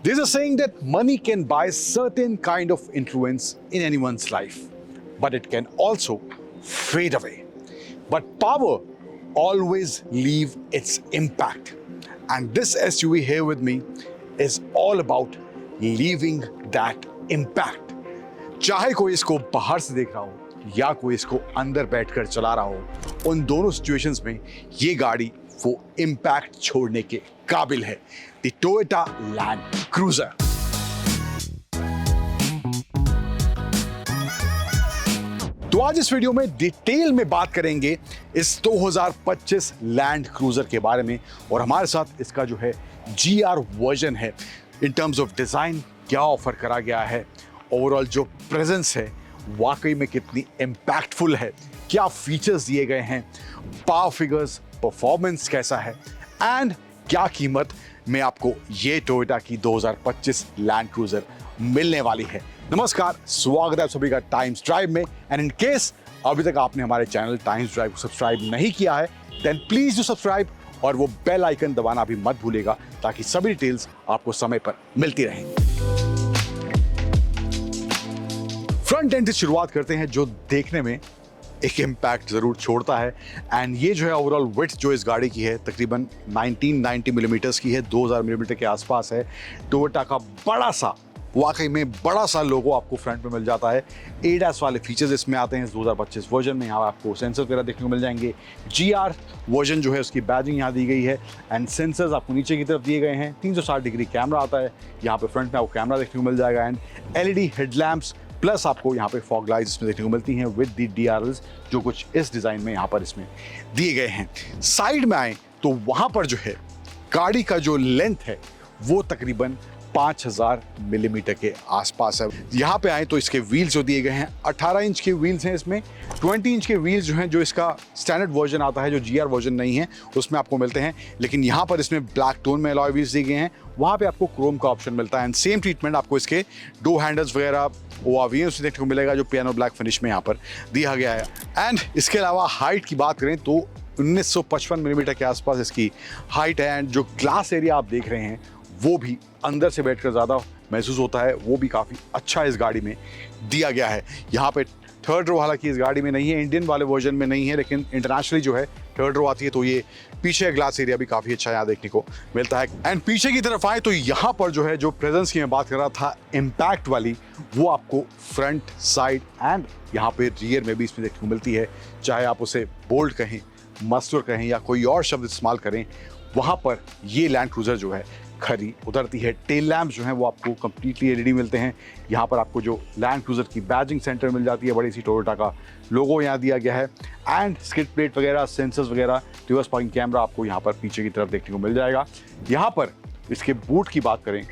There's a saying that money can buy certain kind of influence in anyone's life, but it can also fade away. But power always leave its impact. And this SUV here with me is all about leaving that impact. चाहे कोई इसको बाहर से देख रहा हो या कोई इसको अंदर बैठकर चला रहा हो, उन दोनों सिचुएशंस में ये गाड़ी वो इम्पैक्ट छोड़ने के काबिल है। The Toyota land cruiser. तो आज इस वीडियो में डिटेल में बात करेंगे इस 2025 लैंड क्रूजर के बारे में, और हमारे साथ इसका जो है GR वर्जन है। इन टर्म्स ऑफ डिजाइन क्या ऑफर करा गया है, ओवरऑल जो प्रेजेंस है वाकई में कितनी इम्पैक्टफुल है, क्या फीचर्स दिए गए हैं, पावर फिगर्स, परफॉर्मेंस कैसा है, एंड क्या कीमत में आपको ये टोयोटा की 2025 लैंड क्रूजर मिलने वाली है। नमस्कार, स्वागत है आप सभी का टाइम्स ड्राइव में। एंड इन केस अभी तक आपने हमारे चैनल टाइम्स ड्राइव को सब्सक्राइब नहीं किया है, देन प्लीज डू सब्सक्राइब और वो बेल आइकन दबाना भी मत भूलिएगा, ताकि सभी डिटेल्स आपको समय पर मिलती रहें। फ्रंट एंड से शुरुआत करते हैं, जो देखने में एक इम्पैक्ट जरूर छोड़ता है। एंड ये जो है ओवरऑल विड्थ जो इस गाड़ी की है तकरीबन 1990 मिलीमीटर्स की है, 2000 मिलीमीटर के आसपास है। टोयोटा का बड़ा सा, वाकई में बड़ा सा लोगो आपको फ्रंट में मिल जाता है। ADAS वाले फीचर्स इसमें आते हैं 2025 वर्जन में। यहाँ आपको सेंसर वगैरह देखने को मिल जाएंगे। GR वर्जन जो है उसकी बैजिंग यहाँ दी गई है, एंड सेंसर्स आपको नीचे की तरफ दिए गए हैं। 360 डिग्री कैमरा आता है, यहाँ पे फ्रंट में आपको कैमरा देखने को मिल जाएगा, एंड LED हेडलैम्प्स प्लस आपको यहाँ पे फॉग लाइट्स इसमें देखने को मिलती हैं विद दी DRLs, जो कुछ इस डिज़ाइन में यहाँ पर इसमें दिए गए हैं। साइड में आए तो वहाँ पर जो है गाड़ी का जो लेंथ है वो तकरीबन 5000 मिलीमीटर के आसपास है। यहाँ पे आए तो इसके व्हील्स जो दिए गए हैं 18 इंच के व्हील्स हैं इसमें। 20 इंच के व्हील्स जो हैं, जो इसका स्टैंडर्ड वर्जन आता है, जो GR वर्जन नहीं है, उसमें आपको मिलते हैं। लेकिन यहाँ पर इसमें ब्लैक टोन में अलॉय व्हील्स दिए गए हैं, वहाँ पे आपको क्रोम का ऑप्शन मिलता है। एंड सेम ट्रीटमेंट आपको इसके डोर हैंडल्स वगैरह ORV उसमें देखने को मिलेगा, जो पियानो ब्लैक फिनिश में यहाँ पर दिया गया है। एंड इसके अलावा हाइट की बात करें तो 1955 मिलीमीटर के आसपास इसकी हाइट है। एंड जो ग्लास एरिया आप देख रहे हैं वो भी अंदर से बैठकर ज़्यादा महसूस होता है, वो भी काफ़ी अच्छा इस गाड़ी में दिया गया है। यहाँ पे थर्ड रो हालांकि इस गाड़ी में नहीं है, इंडियन वाले वर्जन में नहीं है, लेकिन इंटरनेशनली जो है थर्ड रो आती है, तो ये पीछे ग्लास एरिया भी काफ़ी अच्छा यहाँ देखने को मिलता है। एंड पीछे की तरफ आए तो यहाँ पर जो है जो प्रेजेंस की मैं बात कर रहा था इम्पैक्ट वाली, वो आपको फ्रंट, साइड एंड यहाँ पे रियर में भी इसमें देखने को मिलती है। चाहे आप उसे बोल्ड कहें, मस्टर कहें या कोई और शब्द इस्तेमाल करें, वहाँ पर ये लैंड क्रूजर जो है खरी उतरती है। टेल लैम्प जो हैं वो आपको कंप्लीटली LED मिलते हैं। यहाँ पर आपको जो लैंड क्रूजर की बैजिंग सेंटर मिल जाती है, बड़ी सी टोयोटा का लोगो यहाँ दिया गया है। एंड स्किड प्लेट वगैरह, सेंसर्स वगैरह, रिवर्स पार्किंग कैमरा आपको यहाँ पर पीछे की तरफ देखने को मिल जाएगा। यहाँ पर इसके बूट की बात करें,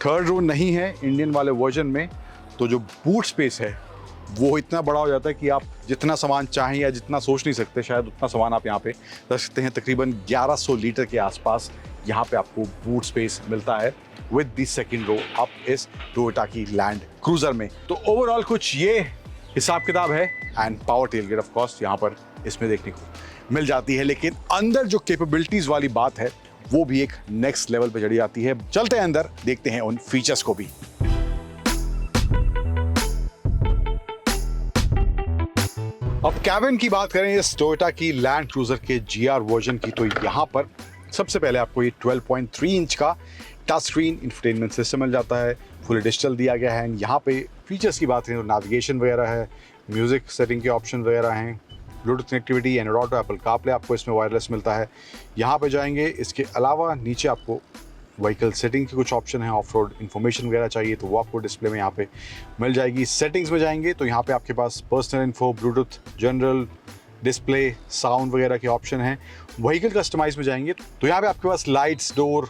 थर्ड रो नहीं है इंडियन वाले वर्जन में, तो जो बूट स्पेस है वो इतना बड़ा हो जाता है कि आप जितना सामान चाहें या जितना सोच नहीं सकते शायद उतना सामान आप यहाँ पे रख सकते हैं। तकरीबन 1100 लीटर के आसपास यहाँ पे आपको बूट स्पेस मिलता है with the second row up इस टोयोटा की लैंड क्रूजर में। तो ओवरऑल कुछ ये हिसाब किताब है। And power tailgate of course यहाँ पर इसमें देखने को मिल जाती है, लेकिन अंदर जो कैपेबिलिटीज वाली बात है वो भी एक नेक्स्ट लेवल पे चढ़ी जाती है। चलते हैं अंदर, देखते हैं उन फीचर्स को भी। अब कैबिन की बात करें इस टोयोटा की लैंड क्रूजर के GR वर्जन की, तो यहाँ पर सबसे पहले आपको ये 12.3 इंच का टच स्क्रीन इंफोटेनमेंट सिस्टम मिल जाता है, फुल डिजिटल दिया गया है। यहाँ पे फीचर्स की बात करें तो नेविगेशन वगैरह है, म्यूजिक सेटिंग के ऑप्शन वगैरह हैं, Bluetooth connectivity, Android auto, Apple CarPlay आपको इसमें वायरलेस मिलता है। यहाँ पे जाएंगे, इसके अलावा नीचे आपको व्हीकल सेटिंग के कुछ ऑप्शन है, ऑफ रोड इन्फॉर्मेशन वगैरह चाहिए तो वो आपको डिस्प्ले में यहाँ पे मिल जाएगी। सेटिंग्स में जाएंगे तो यहाँ पे आपके पास personal info, bluetooth, general, display, sound वगैरह के ऑप्शन हैं। व्हीकल कस्टमाइज में जाएंगे तो यहाँ पे आपके पास lights, door,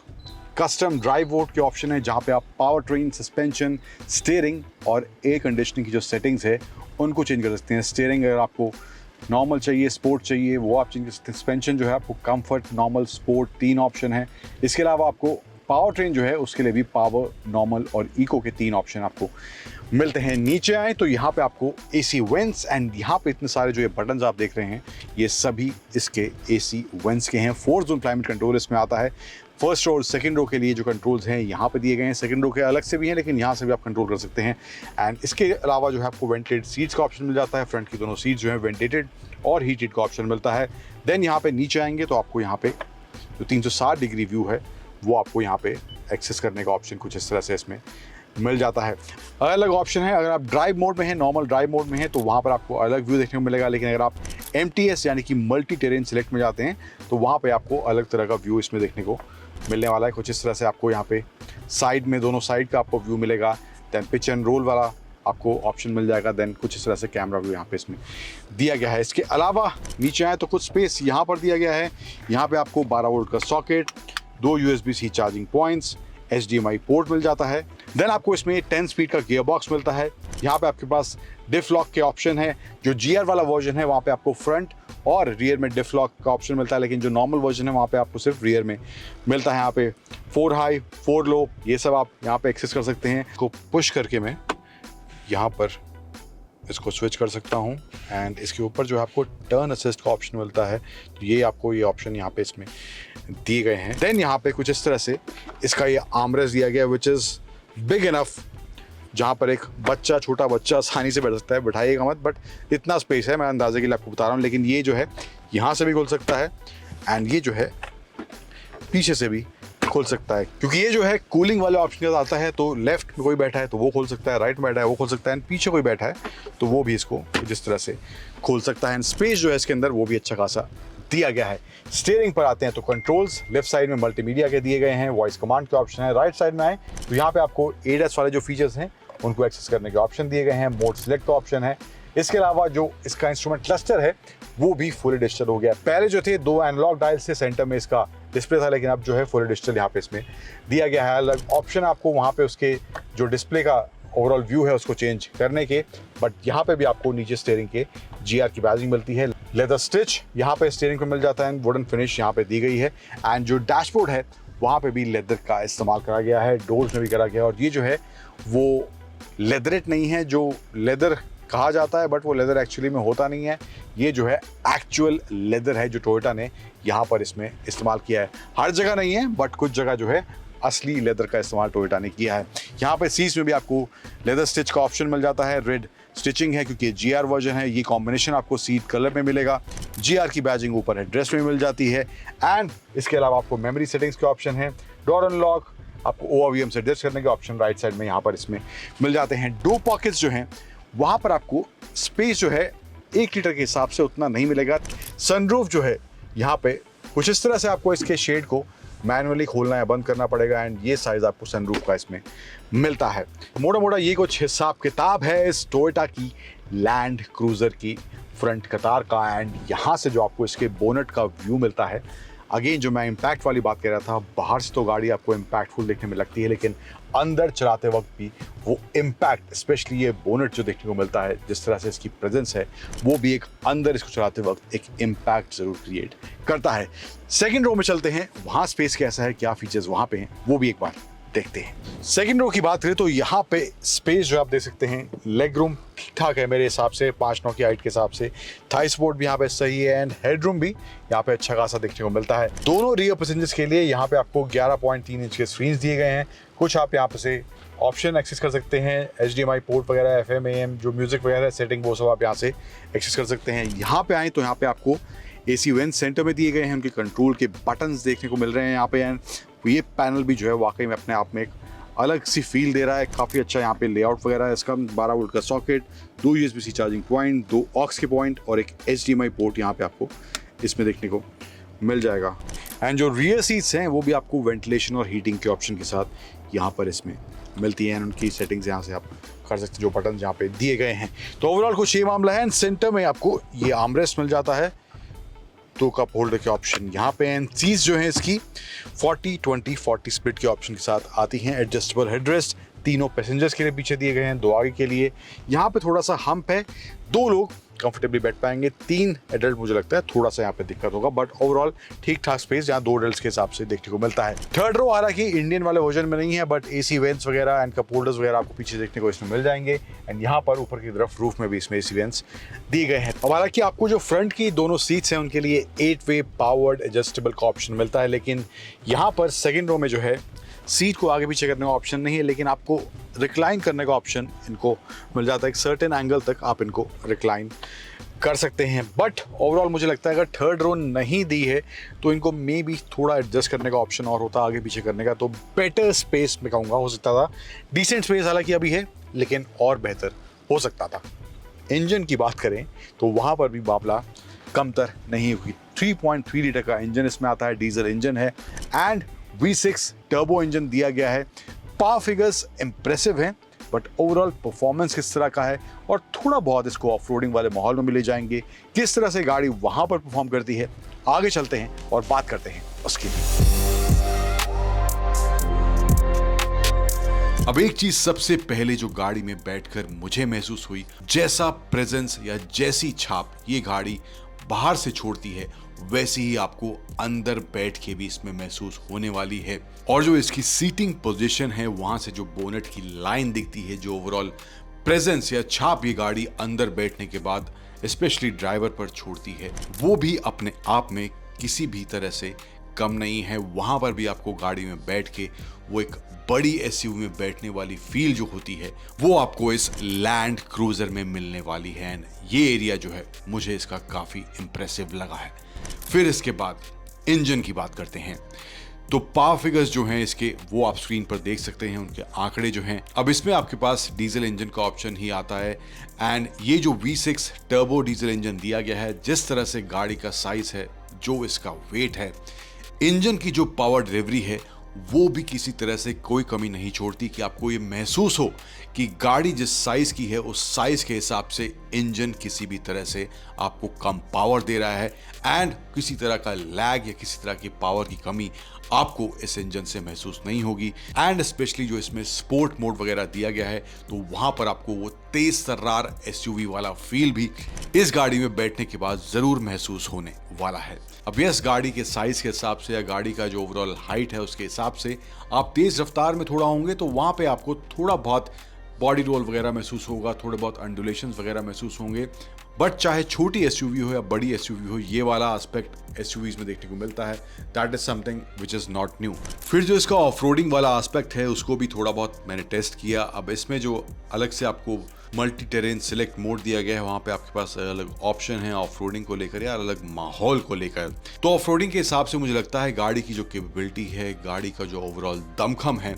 custom drive mode के ऑप्शन है, जहाँ पे आप पावर ट्रेन, सस्पेंशन, स्टीयरिंग और एयर कंडीशनिंग की जो सेटिंग्स है उनको चेंज कर सकते हैं। स्टीयरिंग अगर आपको नॉर्मल चाहिए, स्पोर्ट चाहिए, वो आप चेंज कर सकते हैं। सस्पेंशन जो है आपको कंफर्ट, नॉर्मल, स्पोर्ट 3 ऑप्शन है। इसके अलावा आपको पावर ट्रेन जो है उसके लिए भी पावर, नॉर्मल और इको के 3 ऑप्शन आपको मिलते हैं। नीचे आए तो यहाँ पे आपको AC वेंट्स, एंड यहाँ पे इतने सारे जो ये बटन्स आप देख रहे हैं ये सभी इसके AC वेंट्स के हैं। 4 जोन क्लाइमेट कंट्रोल इसमें आता है। फर्स्ट और सेकंड रो के लिए जो कंट्रोल्स हैं यहाँ पे दिए गए हैं। सेकंड रो के अलग से भी हैं, लेकिन यहाँ से भी आप कंट्रोल कर सकते हैं। एंड इसके अलावा जो है आपको वेंटिलेटेड सीट्स का ऑप्शन मिल जाता है। फ्रंट की दोनों सीट्स जो है वेंटिलेटेड और हीटेड का ऑप्शन मिलता है। देन यहाँ पे नीचे आएंगे तो आपको यहाँ पे जो 360 डिग्री व्यू है वो आपको यहाँ पे एक्सेस करने का ऑप्शन कुछ इस तरह से इसमें मिल जाता है। अलग अलग ऑप्शन है। अगर आप ड्राइव मोड में हैं, नॉर्मल ड्राइव मोड में हैं, तो वहाँ पर आपको अलग व्यू देखने को मिलेगा। लेकिन अगर आप MTS यानी कि मल्टी टेरेन सेलेक्ट में जाते हैं तो वहाँ पे आपको अलग तरह का व्यू इसमें देखने को मिलने वाला है। कुछ इस तरह से आपको यहाँ पे साइड में दोनों साइड का आपको व्यू मिलेगा। दैन पिच एंड रोल वाला आपको ऑप्शन मिल जाएगा। देन कुछ इस तरह से कैमरा व्यू यहाँ पे इसमें दिया गया है। इसके अलावा नीचे आए तो कुछ स्पेस यहाँ पर दिया गया है। यहाँ पे आपको 12 वोल्ट का socket, 2 USB-C charging points, HDMI port मिल जाता है। देन आपको इसमें 10 स्पीड का गियर बॉक्स मिलता है। यहाँ पे आपके पास डिफ लॉक के ऑप्शन है। जो GR वाला वर्जन है वहाँ पे आपको फ्रंट और रियर में डिफ लॉक का ऑप्शन मिलता है, लेकिन जो नॉर्मल वर्जन है वहाँ पे आपको सिर्फ रियर में मिलता है। यहाँ पे 4 हाई 4 लो ये सब आप यहाँ पे एक्सेस कर सकते हैं। इसको पुश करके मैं यहाँ पर इसको स्विच कर सकता हूँ। एंड इसके ऊपर जो है आपको टर्न असिस्ट का ऑप्शन मिलता है, तो ये आपको ये ऑप्शन यहाँ पे इसमें दिए गए हैं। देन यहाँ पे कुछ इस तरह से इसका ये आर्मरेस्ट दिया गया विच इज़ बिग इनफ, जहाँ पर एक बच्चा, छोटा बच्चा आसानी से बैठ सकता है। बैठाइएगा मत, बट इतना स्पेस है, मैं अंदाजे के लिए आपको बता रहा हूँ। लेकिन ये जो है यहाँ से भी खोल सकता है एंड ये जो है पीछे से भी खोल सकता है, क्योंकि ये जो है कूलिंग वाले ऑप्शन के साथ आता है। तो लेफ्ट में कोई बैठा है तो वो खोल सकता है, राइट में बैठा है वो खोल सकता है, एंड पीछे कोई बैठा है तो वो भी इसको जिस तरह से खोल सकता है। एंड स्पेस जो है इसके अंदर वो भी अच्छा खासा दिया गया है। स्टीयरिंग पर आते हैं तो कंट्रोल्स लेफ्ट साइड में मल्टीमीडिया के दिए गए हैं, वॉइस कमांड के ऑप्शन है। राइट साइड में आए तो यहाँ पे आपको ADAS वाले जो फीचर्स हैं उनको एक्सेस करने के ऑप्शन दिए गए हैं। मोड सिलेक्ट का ऑप्शन है। इसके अलावा जो इसका इंस्ट्रूमेंट क्लस्टर है वो भी फुली डिजिटल हो गया। पहले जो थे 2 एनालॉग डायल से सेंटर में इसका डिस्प्ले था, लेकिन अब जो है फुली डिजिटल यहाँ पे इसमें दिया गया है। अलग ऑप्शन आपको वहाँ पे उसके जो डिस्प्ले का ओवरऑल व्यू है उसको चेंज करने के, बट यहाँ पे भी आपको नीचे स्टीयरिंग के GR की बैजिंग मिलती है। लेदर स्टिच यहाँ पे स्टीयरिंग पे मिल जाता है, वुडन फिनिश यहाँ पे दी गई है। एंड जो डैशबोर्ड है वहाँ पे भी लेदर का इस्तेमाल करा गया है, डोर्स में भी करा गया है। और ये जो है वो लेदरेट नहीं है जो लेदर कहा जाता है, बट वो लेदर एक्चुअली में होता नहीं है। ये जो है एक्चुअल लेदर है जो टोयोटा ने यहाँ पर इसमें इस्तेमाल किया है। हर जगह नहीं है, बट कुछ जगह जो है असली लेदर का इस्तेमाल टोयोटा ने किया है। यहाँ पे सीट्स में भी आपको लेदर स्टिच का ऑप्शन मिल जाता है। रेड स्टिचिंग है क्योंकि GR वर्जन है। ये कॉम्बिनेशन आपको सीट कलर में मिलेगा। GR की बैजिंग ऊपर है ड्रेस में मिल जाती है। एंड इसके अलावा आपको मेमोरी सेटिंग्स के ऑप्शन है। डोर अनलॉक, आपको ORVM से एडजस्ट करने के ऑप्शन राइट साइड में यहाँ पर इसमें मिल जाते हैं। डोर पॉकेट्स जो हैं वहाँ पर आपको स्पेस जो है 1 लीटर के हिसाब से उतना नहीं मिलेगा। सनरूफ जो है यहाँ पे कुछ इस तरह से आपको इसके शेड को मैनुअली खोलना या बंद करना पड़ेगा। एंड ये साइज़ आपको सनरूफ का इसमें मिलता है। मोटा मोटा ये कुछ हिसाब किताब है इस टोयोटा की लैंड क्रूज़र की फ्रंट कतार का। एंड यहाँ से जो आपको इसके बोनट का व्यू मिलता है, अगेन जो मैं इम्पैक्ट वाली बात कर रहा था, बाहर से तो गाड़ी आपको इम्पैक्टफुल देखने में लगती है, लेकिन अंदर चलाते वक्त भी वो इम्पैक्ट, स्पेशली ये बोनट जो देखने को मिलता है, जिस तरह से इसकी प्रेजेंस है, वो भी एक अंदर इसको चलाते वक्त एक इम्पैक्ट ज़रूर क्रिएट करता है। सेकंड रो में चलते हैं, वहाँ स्पेस कैसा है, क्या फीचर्स वहाँ पे हैं, वो भी एक बार देखते हैं। सेकंड रो की बात करें तो यहाँ पे स्पेस जो आप देख सकते हैं, लेग रूम ठीक ठाक है मेरे हिसाब से, 5'9" की हाइट के हिसाब से। थाई सपोर्ट भी यहाँ पे सही है एंड हेड रूम भी यहाँ पे अच्छा खासा देखने को मिलता है। दोनों रियर पैसेंजर्स के लिए यहाँ पे आपको 11.3 इंच के स्क्रीन दिए गए हैं। कुछ आप यहाँ पे से ऑप्शन एक्सेस कर सकते हैं, HDMI पोर्ट वगैरह, FM AM जो म्यूजिक वगैरह सेटिंग वो सब आप यहाँ से एक्सेस कर सकते हैं। यहाँ पे आए तो यहाँ पे आपको AC वेंट सेंटर में दिए गए हैं, उनके कंट्रोल के बटन्स देखने को मिल रहे हैं यहाँ पे। एंड ये पैनल भी जो है वाकई में अपने आप में एक अलग सी फील दे रहा है, काफ़ी अच्छा यहाँ पे लेआउट वगैरह है इसका। 12 वोल्ट का socket, 2 USB-C charging point, 2 aux के पॉइंट और एक HDMI पोर्ट यहाँ पे आपको इसमें देखने को मिल जाएगा। एंड जो रियर सीट्स हैं वो भी आपको वेंटिलेशन और हीटिंग के ऑप्शन के साथ यहाँ पर इसमें मिलती हैं। उनकी सेटिंग्स यहाँ से आप कर सकते हैं, जो बटन यहाँ पे दिए गए हैं। तो ओवरऑल कुछ ये मामला है। एंड सेंटर में आपको ये आर्मरेस्ट मिल जाता है, 2 कप होल्डर के ऑप्शन यहाँ पे। एंड सीट्स जो है इसकी 40-20-40 स्प्लिट के ऑप्शन के साथ आती हैं। एडजस्टेबल हेडरेस्ट तीनों पैसेंजर्स के लिए पीछे दिए गए हैं, 2 आगे के लिए। यहाँ पे थोड़ा सा हम्प है, 2 लोग कंफर्टेबली बैठ पाएंगे। 3 एडल्ट मुझे लगता है थोड़ा सा यहाँ पे दिक्कत होगा, बट ओवरऑल ठीक ठाक स्पेस यहाँ 2 एडल्ट्स के हिसाब से देखने को मिलता है। थर्ड रो हालांकि इंडियन वाले वर्जन में नहीं है, बट एसी वेंट्स वगैरह एंड कप होल्डर्स वगैरह आपको पीछे देखने को इसमें मिल जाएंगे। एंड यहाँ पर ऊपर की तरफ रूफ में भी इसमें एसी वेंट्स दिए गए हैं। अब हालांकि आपको जो फ्रंट की दोनों सीट्स हैं उनके लिए 8 वे पावर्ड एडजस्टेबल का ऑप्शन मिलता है, लेकिन यहाँ पर सेकेंड रो में जो है सीट को आगे पीछे करने का ऑप्शन नहीं है, लेकिन आपको रिक्लाइन करने का ऑप्शन इनको मिल जाता है। एक सर्टेन एंगल तक आप इनको रिक्लाइन कर सकते हैं। बट ओवरऑल मुझे लगता है अगर थर्ड रो नहीं दी है तो इनको मे बी थोड़ा एडजस्ट करने का ऑप्शन और होता आगे पीछे करने का, तो बेटर स्पेस में कहूँगा हो सकता था। डिसेंट स्पेस हालांकि अभी है, लेकिन और बेहतर हो सकता था। इंजन की बात करें तो वहाँ पर भी मामला कमतर नहीं हुई। 3.3 लीटर का इंजन इसमें आता है, डीजल इंजन है एंड V6 टर्बो इंजन दिया गया है। पावर फिगर्स इंप्रेसिव हैं, बट ओवरऑल परफॉर्मेंस किस तरह का है और थोड़ा बहुत इसको ऑफ रोडिंग वाले माहौल में मिले जाएंगे, किस तरह से गाड़ी वहां पर परफॉर्म करती है, आगे चलते हैं और बात करते हैं उसकी। अब एक चीज सबसे पहले जो गाड़ी में बैठकर मुझे महसूस हुई, जैसा प्रेजेंस या जैसी छाप ये गाड़ी बाहर से छोड़ती है वैसे ही आपको अंदर बैठ के भी इसमें महसूस होने वाली है। और जो इसकी सीटिंग पोजीशन है, वहां से जो बोनेट की लाइन दिखती है, जो ओवरऑल प्रेजेंस या छाप ये गाड़ी अंदर बैठने के बाद स्पेशली ड्राइवर पर छोड़ती है, वो भी अपने आप में किसी भी तरह से कम नहीं है। वहां पर भी आपको गाड़ी में बैठ के वो एक बड़ी एसयूवी में बैठने वाली फील जो होती है वो आपको इस लैंड क्रूजर में मिलने वाली है। ये एरिया जो है मुझे इसका काफी इंप्रेसिव लगा है। फिर इसके बाद इंजन की बात करते हैं तो पावर फिगर्स जो हैं इसके वो आप स्क्रीन पर देख सकते हैं, उनके आंकड़े जो हैं। अब इसमें आपके पास डीजल इंजन का ऑप्शन ही आता है एंड ये जो V6 टर्बो डीजल इंजन दिया गया है, जिस तरह से गाड़ी का साइज है, जो इसका वेट है, इंजन की जो पावर डिलीवरी है वो भी किसी तरह से कोई कमी नहीं छोड़ती कि आपको ये महसूस हो कि गाड़ी जिस साइज की है उस साइज के हिसाब से इंजन किसी भी तरह से आपको कम पावर दे रहा है एंड किसी तरह का लैग या किसी तरह की पावर की कमी आपको इस इंजन से महसूस नहीं होगी। एंड स्पेशली जो इसमें स्पोर्ट मोड वगैरह दिया गया है तो वहां पर आपको वो तेज तर्रार एसयूवी वाला फील भी इस गाड़ी में बैठने के बाद जरूर महसूस होने वाला है। अब यस, गाड़ी के साइज के हिसाब से या गाड़ी का जो ओवरऑल हाइट है उसके हिसाब से आप तेज रफ्तार में थोड़ा होंगे तो वहां पे आपको थोड़ा बहुत बॉडी रोल वगैरह महसूस होगा, थोड़े बहुत अंडुलेशंस वगैरह महसूस होंगे। बट चाहे छोटी एसयूवी हो या बड़ी एसयूवी हो, ये वाला एस्पेक्ट एसयूवीज में देखने को मिलता है। That is something which is not new. फिर जो इसका ऑफ रोडिंग वाला एस्पेक्ट है उसको भी थोड़ा बहुत मैंने टेस्ट किया। अब इसमें जो अलग से आपको मल्टी टेरेन सिलेक्ट मोड दिया गया है, वहाँ पे आपके पास अलग ऑप्शन है ऑफ रोडिंग को लेकर या अलग माहौल को लेकर। तो ऑफ रोडिंग के हिसाब से मुझे लगता है गाड़ी की जो कैपेबिलिटी है, गाड़ी का जो ओवरऑल दमखम है,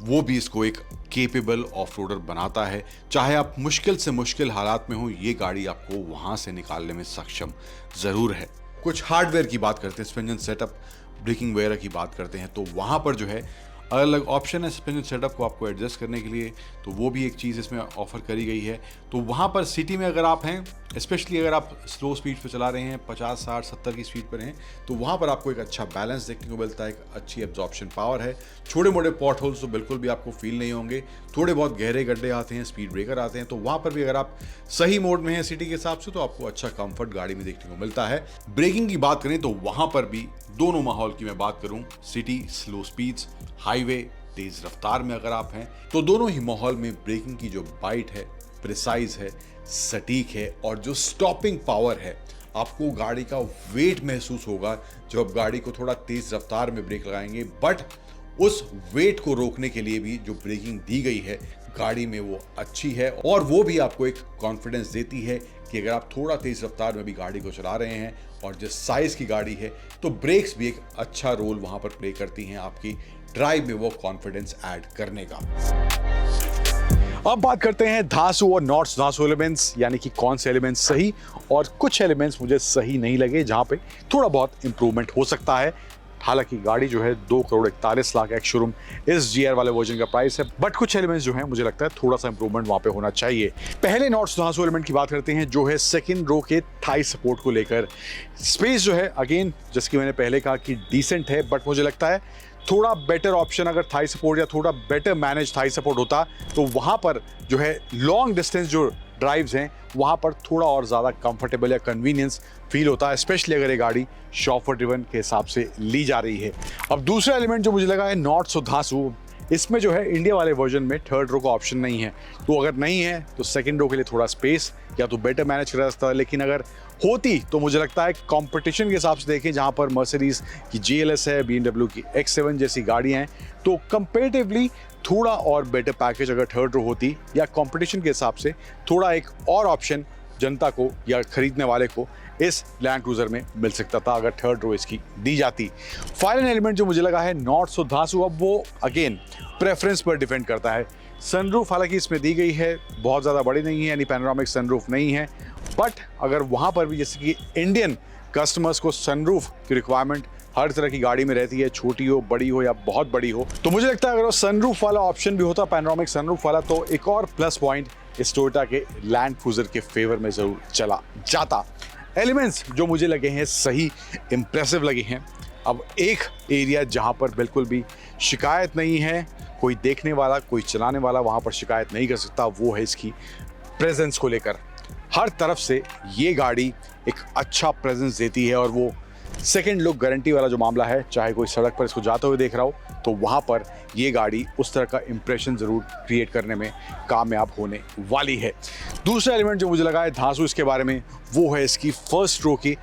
वो भी इसको एक केपेबल ऑफ रोडर बनाता है। चाहे आप मुश्किल से मुश्किल हालात में हो, ये गाड़ी आपको वहाँ से निकालने में सक्षम ज़रूर है। कुछ हार्डवेयर की बात करते हैं, सस्पेंशन सेटअप, ब्रेकिंग वगैरह की बात करते हैं, तो वहाँ पर जो है अलग ऑप्शन है सस्पेंशन सेटअप को आपको एडजस्ट करने के लिए, तो वो भी एक चीज़ इसमें ऑफर करी गई है। तो वहाँ पर सिटी में अगर आप हैं, स्पेशली अगर आप स्लो स्पीड पे चला रहे हैं, 50, 60, 70 की स्पीड पर हैं, तो वहाँ पर आपको एक अच्छा बैलेंस देखने को मिलता है, एक अच्छी एब्जॉर्प्शन पावर है। छोटे मोटे पॉट होल्स तो बिल्कुल भी आपको फील नहीं होंगे। थोड़े बहुत गहरे गड्ढे आते हैं, स्पीड ब्रेकर आते हैं, तो वहाँ पर भी अगर आप सही मोड में हैं सिटी के हिसाब से तो आपको अच्छा कंफर्ट गाड़ी में देखने को मिलता है। ब्रेकिंग की बात करें तो वहाँ पर भी दोनों माहौल की मैं बात करूँ, सिटी, स्लो स्पीड्स, हाईवे, तेज रफ्तार में अगर आप हैं, तो दोनों ही माहौल में ब्रेकिंग की जो बाइट है, प्रिसाइज है, सटीक है और जो स्टॉपिंग पावर है, आपको गाड़ी का वेट महसूस होगा जब आप गाड़ी को थोड़ा तेज रफ्तार में ब्रेक लगाएंगे। बट उस वेट को रोकने के लिए भी जो ब्रेकिंग दी गई है गाड़ी में वो अच्छी है और वो भी आपको एक कॉन्फिडेंस देती है कि अगर आप थोड़ा तेज रफ्तार में भी गाड़ी को चला रहे हैं और जिस साइज की गाड़ी है तो ब्रेक्स भी एक अच्छा रोल वहां पर प्ले करती हैं आपकी ड्राइव में वो कॉन्फिडेंस ऐड करने का। अब बात करते हैं धांसू और नॉट धांसू एलिमेंट्स, यानी कि कौन से एलिमेंट्स सही और कुछ एलिमेंट्स मुझे सही नहीं लगे, जहां पे थोड़ा बहुत इंप्रूवमेंट हो सकता है। हालांकि गाड़ी जो है 2,41,00,000 एक्स शोरूम इस GR वाले वर्जन का प्राइस है, बट कुछ एलिमेंट्स जो हैं मुझे लगता है थोड़ा सा इंप्रूवमेंट वहां पे होना चाहिए। पहले नॉट धांसू एलिमेंट की बात करते हैं जो है सेकंड रो के थाई सपोर्ट को लेकर। स्पेस जो है अगेन जैसे कि मैंने पहले कहा कि डिसेंट है, बट मुझे लगता है थोड़ा बेटर ऑप्शन अगर थाई सपोर्ट या थोड़ा बेटर मैनेज थाई सपोर्ट होता तो वहां पर जो है लॉन्ग डिस्टेंस जो ड्राइव्स हैं वहाँ पर थोड़ा और ज़्यादा कंफर्टेबल या कन्वीनियंस फील होता है, स्पेशली अगर ये गाड़ी शॉफर ड्रिवन के हिसाब से ली जा रही है। अब दूसरा एलिमेंट जो मुझे लगा है नॉट सो धांसू, इसमें जो है इंडिया वाले वर्जन में थर्ड रो का ऑप्शन नहीं है, तो अगर नहीं है तो सेकंड रो के लिए थोड़ा स्पेस या तो बेटर मैनेज करा सकता है, लेकिन अगर होती तो मुझे लगता है कंपटीशन के हिसाब से देखें जहां पर मर्सिडीज की GLS है, BMW की X7 जैसी गाड़ियां हैं, तो कंपेरेटिवली थोड़ा और बेटर पैकेज अगर थर्ड रो होती या कंपटीशन के हिसाब से थोड़ा एक और ऑप्शन जनता को या खरीदने वाले को इस लैंड क्रूजर में मिल सकता था अगर थर्ड रो इसकी दी जाती। फाइनल एलिमेंट जो मुझे लगा है नॉट सो धांसू, अब वो अगेन प्रेफरेंस पर डिपेंड करता है। सनरूफ हालांकि इसमें दी गई है, बहुत ज़्यादा बड़ी नहीं है, यानी पैनोरामिक सनरूफ नहीं है, बट अगर वहाँ पर भी जैसे कि इंडियन कस्टमर्स को सनरूफ की रिक्वायरमेंट हर तरह की गाड़ी में रहती है, छोटी हो, बड़ी हो या बहुत बड़ी हो, तो मुझे लगता है अगर वो सनरूफ वाला ऑप्शन भी होता, पैनोरामिक सनरूफ वाला, तो एक और प्लस पॉइंट इस टोयोटा के लैंड क्रूजर के फेवर में ज़रूर चला जाता। एलिमेंट्स जो मुझे लगे हैं सही इम्प्रेसिव लगे हैं। अब एक एरिया जहां पर बिल्कुल भी शिकायत नहीं है, कोई देखने वाला, कोई चलाने वाला वहां पर शिकायत नहीं कर सकता, वो है इसकी प्रेजेंस को लेकर। हर तरफ से ये गाड़ी एक अच्छा प्रेजेंस देती है, और वो सेकंड लुक गारंटी वाला जो मामला है, चाहे कोई सड़क पर इसको जाते हुए देख रहा हो तो वहाँ पर ये गाड़ी उस तरह का इंप्रेशन ज़रूर क्रिएट करने में कामयाब होने वाली है। दूसरा एलिमेंट जो मुझे लगा है धांसू इसके बारे में, वो है इसकी फर्स्ट रो की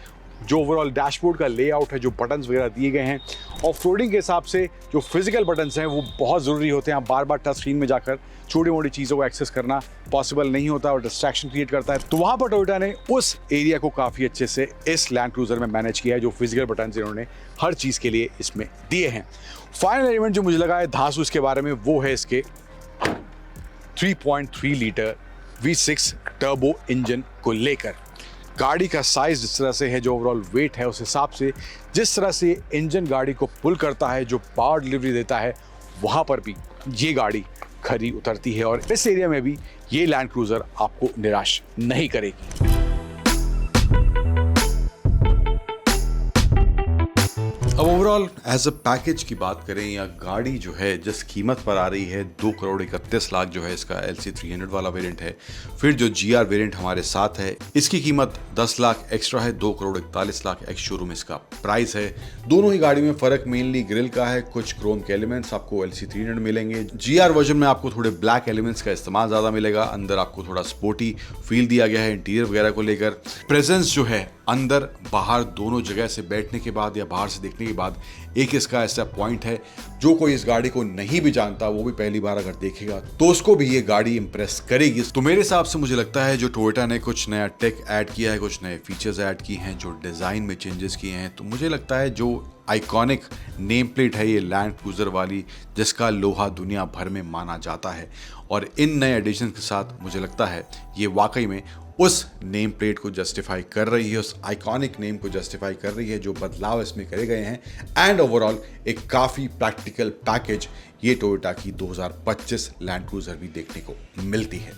जो ओवरऑल डैशबोर्ड का लेआउट है, जो बटन्स वगैरह दिए गए हैं। ऑफ रोडिंग के हिसाब से जो फिजिकल बटन्स हैं वो बहुत ज़रूरी होते हैं। आप बार बार टच स्क्रीन में जाकर छोटी मोटी चीज़ों को एक्सेस करना पॉसिबल नहीं होता और डिस्ट्रैक्शन क्रिएट करता है, तो वहाँ पर टोयोटा ने उस एरिया को काफ़ी अच्छे से इस लैंड क्रूजर में मैनेज किया है, जो फिजिकल बटन्स इन्होंने हर चीज़ के लिए इसमें दिए हैं। फाइनल एलिमेंट जो मुझे लगा है धांसू इसके बारे में, वो है इसके 3.3 लीटर V6 टर्बो इंजन को लेकर। गाड़ी का साइज जिस तरह से है, जो ओवरऑल वेट है, उस हिसाब से जिस तरह से इंजन गाड़ी को पुल करता है, जो पावर डिलीवरी देता है, वहाँ पर भी ये गाड़ी खरी उतरती है, और इस एरिया में भी ये लैंड क्रूजर आपको निराश नहीं करेगी। अब ओवरऑल एज अ पैकेज की बात करें, या गाड़ी जो है जिस कीमत पर आ रही है 2,31,00,000 जो है इसका LC300 वाला वेरिएंट है, फिर जो GR वेरिएंट हमारे साथ है इसकी कीमत 10 लाख एक्स्ट्रा है, 2,41,00,000 एक्स शोरूम इसका प्राइस है। दोनों ही गाड़ी में फर्क मेनली ग्रिल का है, कुछ क्रोम के एलिमेंट्स आपको LC300 मिलेंगे। GR वर्जन में आपको थोड़े ब्लैक एलिमेंट्स का इस्तेमाल ज़्यादा मिलेगा, अंदर आपको थोड़ा स्पोर्टी फील दिया गया है इंटीरियर वगैरह को लेकर। प्रेजेंस जो है अंदर बाहर दोनों जगह से बैठने के बाद या बाहर से देखने के बाद एक इसका ऐसा पॉइंट है, जो कोई इस गाड़ी को नहीं भी जानता वो भी पहली बार अगर देखेगा तो उसको भी ये गाड़ी इंप्रेस करेगी। तो मेरे हिसाब से मुझे लगता है जो टोयोटा ने कुछ नया टेक ऐड किया है, कुछ नए फीचर्स ऐड किए हैं, जो डिज़ाइन में चेंजेस किए हैं, तो मुझे लगता है जो आइकॉनिक नेम प्लेट है ये लैंड क्रूजर वाली, जिसका लोहा दुनिया भर में माना जाता है, और इन नए एडिशन के साथ मुझे लगता है ये वाकई में उस नेम प्लेट को जस्टिफाई कर रही है, उस आइकॉनिक नेम को जस्टिफाई कर रही है जो बदलाव इसमें करे गए हैं। एंड ओवरऑल एक काफ़ी प्रैक्टिकल पैकेज ये टोयोटा की 2025 लैंड क्रूजर भी देखने को मिलती है।